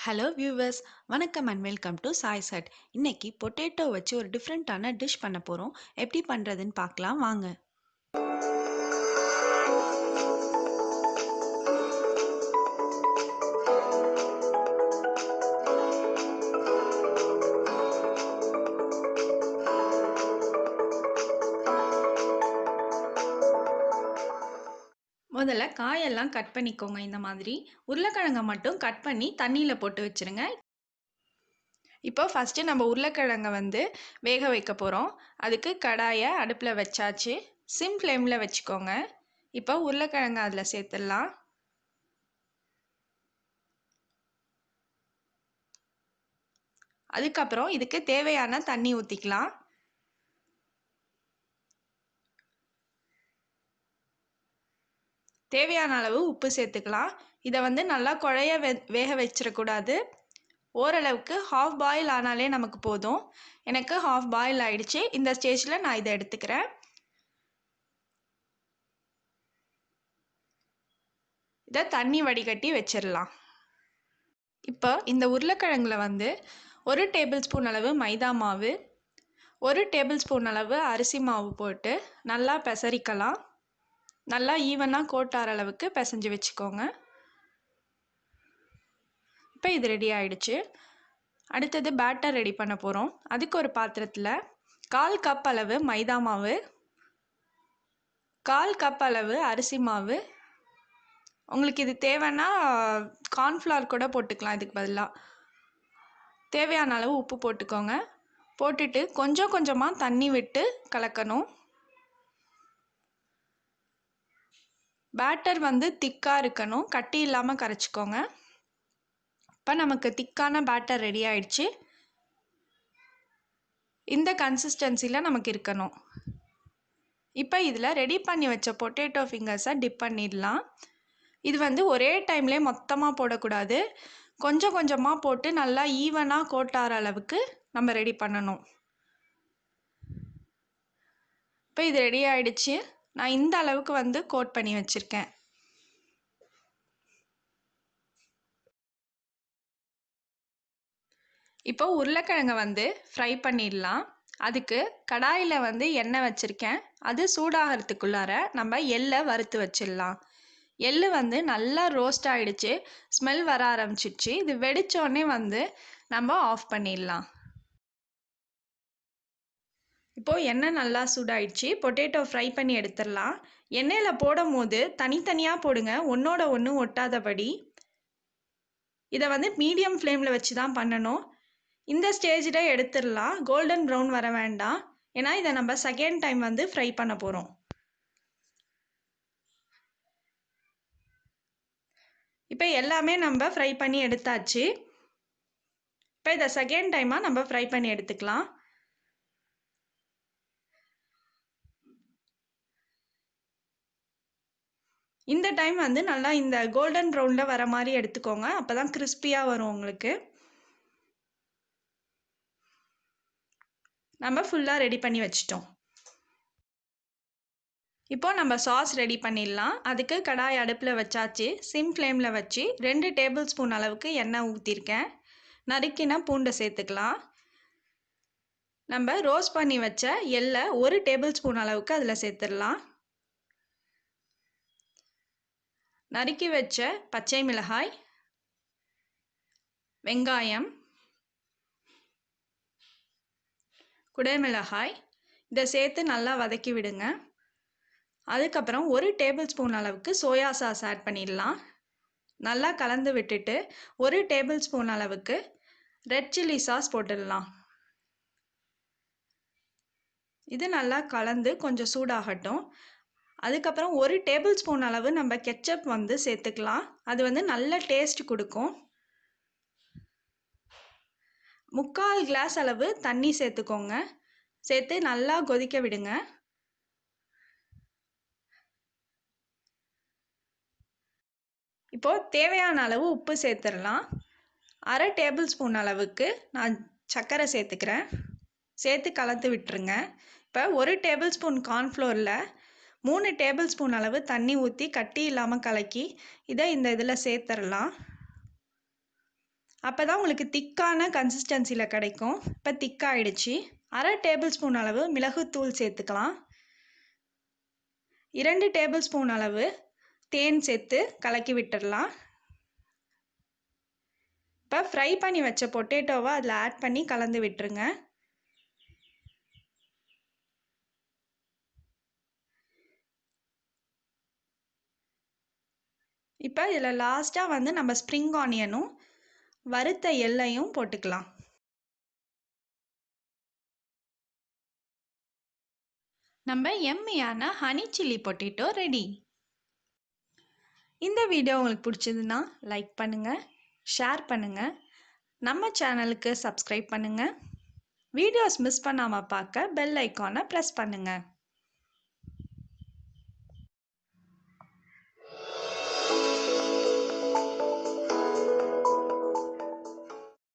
Hello viewers, வணக்கம் and welcome to Sai சட். இன்னைக்கு potato வச்சு ஒரு டிஃப்ரெண்ட்டான டிஷ் பண்ண போகிறோம். எப்படி பண்ணுறதுன்னு பார்க்கலாம் வாங்க. முதல்ல காயெல்லாம் கட் பண்ணிக்கோங்க. இந்த மாதிரி உருளைக்கிழங்கை மட்டும் கட் பண்ணி தண்ணியில் போட்டு வச்சுருங்க. இப்போ ஃபஸ்ட்டு நம்ம உருளைக்கிழங்கை வேக வைக்க போகிறோம். அதுக்கு கடாயை அடுப்பில் வச்சாச்சு. சிம் ஃப்ளேமில் வச்சுக்கோங்க. இப்போ உருளைக்கிழங்கை அதில் சேர்த்துடலாம். அதுக்கப்புறம் இதுக்கு தேவையான தண்ணி ஊற்றிக்கலாம். தேவையான அளவு உப்பு சேர்த்துக்கலாம். இதை நல்லா குழைய வேக வச்சிடக்கூடாது. ஓரளவுக்கு ஹாஃப் பாயில் ஆனாலே நமக்கு போதும். எனக்கு ஹாஃப் பாயில் ஆயிடுச்சு. இந்த ஸ்டேஜில் நான் இதை எடுத்துக்கிறேன். இதை தண்ணி வடிகட்டி வச்சிடலாம். இப்போ இந்த உருளைக்கிழங்குல 1 டேபிள் ஸ்பூன் அளவு மைதா மாவு, 1 டேபிள் ஸ்பூன் அளவு அரிசி மாவு போட்டு நல்லா பிசறிக்கலாம். நல்லா ஈவனாக கோட்டார அளவுக்கு பிசைஞ்சு வச்சுக்கோங்க. இப்போ இது ரெடி ஆயிடுச்சு. அடுத்தது பேட்டர் ரெடி பண்ண போகிறோம். அதுக்கு ஒரு பாத்திரத்தில் 1/4 கப் அளவு மைதா மாவு, 1/4 கப் அளவு அரிசி மாவு, உங்களுக்கு இது தேவைன்னா கார்ன்ஃப்ளவர் கூட போட்டுக்கலாம். இதுக்கு பதிலாக தேவையான அளவு உப்பு போட்டுக்கோங்க. போட்டுட்டு கொஞ்சம் கொஞ்சமாக தண்ணி விட்டு கலக்கணும். பேட்டர் திக்காக இருக்கணும், கட்டி இல்லாமல் கரைச்சிக்கோங்க. இப்போ நமக்கு திக்கான பேட்டர் ரெடி ஆயிடுச்சு. இந்த கன்சிஸ்டன்சியில் நமக்கு இருக்கணும். இப்போ இதில் ரெடி பண்ணி வச்ச பொட்டேட்டோ ஃபிங்கர்ஸை டிப் பண்ணிடலாம். இது ஒரே டைம்லேயே மொத்தமாக போடக்கூடாது. கொஞ்சம் கொஞ்சமாக போட்டு நல்லா ஈவனாக கோட்டார அளவுக்கு நம்ம ரெடி பண்ணணும். இப்போ இது ரெடி ஆயிடுச்சு. நான் இந்த அளவுக்கு கோட் பண்ணி வச்சுருக்கேன். இப்போ உருளைக்கிழங்கை ஃப்ரை பண்ணிடலாம். அதுக்கு கடாயில் எண்ணெய் வச்சுருக்கேன். அது சூடாகிறதுக்குள்ளார நம்ம எள்ளை வறுத்து வச்சிடலாம். எள்ளு நல்லா ரோஸ்ட் ஆகிடுச்சு. ஸ்மெல் வர ஆரம்பிச்சிடுச்சு. இது வெடித்தோடனே நம்ம ஆஃப் பண்ணிடலாம். இப்போது எண்ணெய் நல்லா சூடாயிடுச்சு. பொட்டேட்டோ ஃப்ரை பண்ணி எடுத்துடலாம். எண்ணெயில் போடும் போது தனித்தனியாக போடுங்க, ஒன்றோட ஒன்று ஒட்டாதபடி. இதை மீடியம் ஃப்ளேமில் வச்சு தான் பண்ணணும். இந்த ஸ்டேஜில் எடுத்துடலாம். கோல்டன் ப்ரௌன் வர வேண்டாம், ஏன்னா இதை நம்ம செகண்ட் டைம் ஃப்ரை பண்ண போகிறோம். இப்போ எல்லாமே நம்ம ஃப்ரை பண்ணி எடுத்தாச்சு. இப்போ இதை செகண்ட் டைமாக நம்ம ஃப்ரை பண்ணி எடுத்துக்கலாம். இந்த டைம் நல்லா இந்த கோல்டன் ப்ரௌனில் வர மாதிரி எடுத்துக்கோங்க. அப்போ தான் கிறிஸ்பியாக வரும் உங்களுக்கு. நம்ம ஃபுல்லாக ரெடி பண்ணி வச்சிட்டோம். இப்போ நம்ம சாஸ் ரெடி பண்ணிடலாம். அதுக்கு கடாய் அடுப்பில் வச்சாச்சு. சிம் ஃப்ளேமில் வச்சு 2 டேபிள் ஸ்பூன் அளவுக்கு எண்ணெய் ஊற்றிருக்கேன். நறுக்கின பூண்டை சேர்த்துக்கலாம். நம்ம ரோஸ்ட் பண்ணி வச்ச எள்ளை 1 டேபிள் ஸ்பூன் அளவுக்கு அதில் சேர்த்துடலாம். நறுக்கி வச்ச பச்சை மிளகாய், வெங்காயம், குடைமிளகாய் இதை சேர்த்து நல்லா வதக்கி விடுங்க. அதுக்கப்புறம் 1 டேபிள் ஸ்பூன் அளவுக்கு சோயா சாஸ் ஆட் பண்ணிடலாம். நல்லா கலந்து விட்டுட்டு 1 டேபிள் ஸ்பூன் அளவுக்கு ரெட் சில்லி சாஸ் போட்டுடலாம். இது நல்லா கலந்து கொஞ்சம் சூடாகட்டும். அதுக்கப்புறம் 1 டேபிள் ஸ்பூன் அளவு நம்ம கெச்சப் சேர்த்துக்கலாம். அது நல்ல டேஸ்ட் கொடுக்கும். 3/4 கிளாஸ் அளவு தண்ணி சேர்த்துக்கோங்க. சேர்த்து நல்லா கொதிக்க விடுங்க. இப்போது தேவையான அளவு உப்பு சேர்த்துடலாம். 1/2 டேபிள் ஸ்பூன் அளவுக்கு நான் சர்க்கரை சேர்த்துக்கிறேன். சேர்த்து கலந்து விட்டுருங்க. இப்போ 1 டேபிள் ஸ்பூன் கார்ன்ஃப்ளோரில் 3 டேபிள் ஸ்பூன் அளவு தண்ணி ஊற்றி கட்டி இல்லாமல் கலக்கி இதை இந்த இதில் சேர்த்துடலாம். அப்போ தான் உங்களுக்கு திக்கான கன்சிஸ்டன்சியில் கிடைக்கும். இப்போ திக்காயிடுச்சு. 1/2 டேபிள் ஸ்பூன் அளவு மிளகுத்தூள் சேர்த்துக்கலாம். 2 டேபிள் ஸ்பூன் அளவு தேன் சேர்த்து கலக்கி விட்டுடலாம். இப்போ ஃப்ரை பண்ணி வச்ச பொட்டேட்டோவை அதில் ஆட் பண்ணி கலந்து விட்டுருங்க. இப்போ இதில் லாஸ்ட்டாக வந்து நம்ம ஸ்ப்ரிங் ஆனியனும் வறுத்த எள்ளையும் போட்டுக்கலாம். நம்ம எம்மியான ஹனி சில்லி பொட்டேட்டோ ரெடி. இந்த வீடியோ உங்களுக்கு பிடிச்சதுன்னா லைக் பண்ணுங்கள், ஷேர் பண்ணுங்கள், நம்ம சேனலுக்கு சப்ஸ்கிரைப் பண்ணுங்கள். வீடியோஸ் மிஸ் பண்ணாமல் பார்க்க பெல் ஐக்கானை ப்ரெஸ் பண்ணுங்கள்.